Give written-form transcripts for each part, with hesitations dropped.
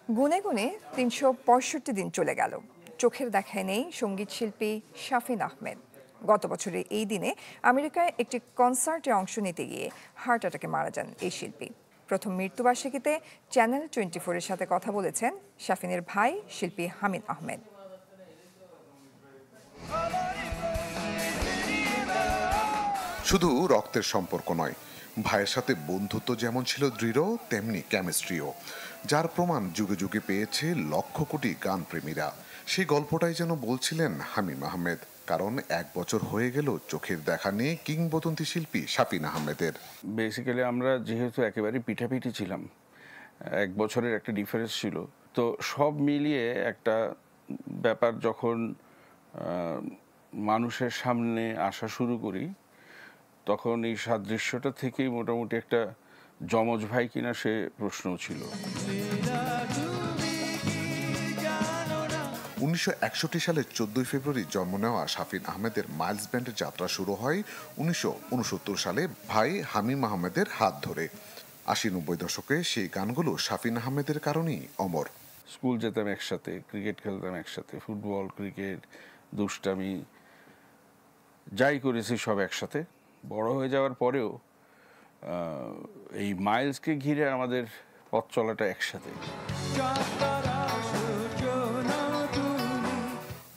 গুনে গুনে ৩৬৫ দিন চলে গেল, চোখের দেখায় নেই সঙ্গীত শিল্পী শাফিন আহমেদ। গত বছরের এই দিনে আমেরিকায় একটি কনসার্টে অংশ নিতে গিয়ে হার্ট অ্যাটাকে মারা যান এই শিল্পী। প্রথম মৃত্যুবার্ষিকীতে চ্যানেল 24-এর সাথে কথা বলেছেন শাফিনের ভাই শিল্পী হামিদ আহমেদ। শুধু রক্তের সম্পর্ক নয়, ভাইয়ের সাথে বন্ধুত্ব যেমন ছিল দৃঢ়, তেমনি কেমিস্ট্রিও, যার প্রমাণ যুগে যুগে পেয়েছে লক্ষ কোটি গান প্রেমীরা। সেই গল্পটাই যেন বলছিলেন হামিম আহমেদ, কারণ 1 বছর হয়ে গেল চোখের দেখা নিয়ে কিংবদন্তি শিল্পী শাফিন আহমেদের। বেসিক্যালি আমরা যেহেতু একেবারে পিঠাপিঠি ছিলাম, 1 বছরের একটা ডিফারেন্স ছিল, তো সব মিলিয়ে একটা ব্যাপার যখন মানুষের সামনে আসা শুরু করি, তখন এই সাদৃশ্যটা থেকেই মোটামুটি একটা যমজ ভাই কিনা সে প্রশ্ন ছিল। 1961 সালের 14 ফেব্রুয়ারি জন্ম নেওয়া শাফিন আহমেদের মাইলস ব্যান্ডের যাত্রা শুরু হয় 1969 সালে ভাই হামিম আহমেদের হাত ধরে। 80-90 দশকে সেই গানগুলো শাফিন আহমেদের কারণেই অমর। স্কুল যেতাম একসাথে, ক্রিকেট খেলতাম একসাথে, ফুটবল, ক্রিকেট, দুষ্টামি, যাই করেছি সব একসাথে। বড় হয়ে যাওয়ার পরেও এই মাইলসকে ঘিরে আমাদের পথ চলাটা একসাথে।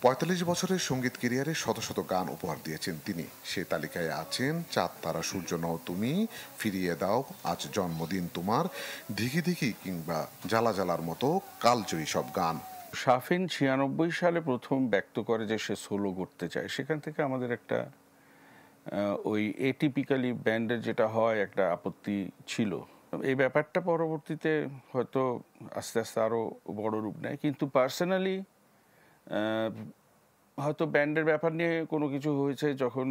45 বছরের সঙ্গীত ক্যারিয়ারে শত শত গান উপহার দিয়েছেন তিনি। সে তালিকায় আছেন চাঁদ তারা সূর্য নও তুমি, ফিরিয়ে দাও, আজ জন্মদিন তোমার, দিঘি দিঘি কিংবা জ্বালা জ্বালার মতো কালজয়ী সব গান। শাফিন 96 সালে প্রথম ব্যক্ত করে যে সে সোলো করতে চায়। সেখান থেকে আমাদের একটা ওই এটিপিক্যালি ব্যান্ডের যেটা হয় একটা আপত্তি ছিল। এই ব্যাপারটা পরবর্তীতে হয়তো আস্তে আস্তে আরও বড় রূপ নেয়, কিন্তু পার্সোনালি হয়তো ব্যান্ডের ব্যাপার নিয়ে কোনো কিছু হয়েছে যখন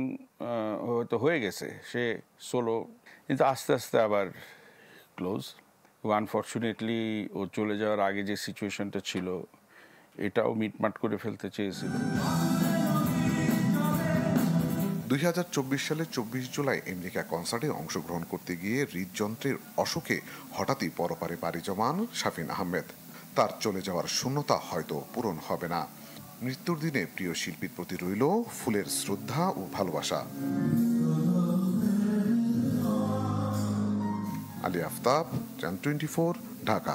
হয়তো হয়ে গেছে সে সোলো, কিন্তু আস্তে আস্তে আবার ক্লোজ। আনফর্চুনেটলি ও চলে যাওয়ার আগে যে সিচুয়েশনটা ছিল এটাও মিটমাট করে ফেলতে চেয়েছিল। 2024 সালের 24 জুলাই আমেরিকা কনসার্টে অংশগ্রহণ করতে গিয়ে হৃদযন্ত্রের অসুখে হঠাৎই পরপারে পাড়ি জমান শাফিন আহমেদ। তার চলে যাওয়ার শূন্যতা হয়তো পূরণ হবে না। মৃত্যুর দিনে প্রিয় শিল্পীর প্রতি রইল ফুলের শ্রদ্ধা ও ভালোবাসা। আলী আফতাব, চ্যানেল 24, ঢাকা।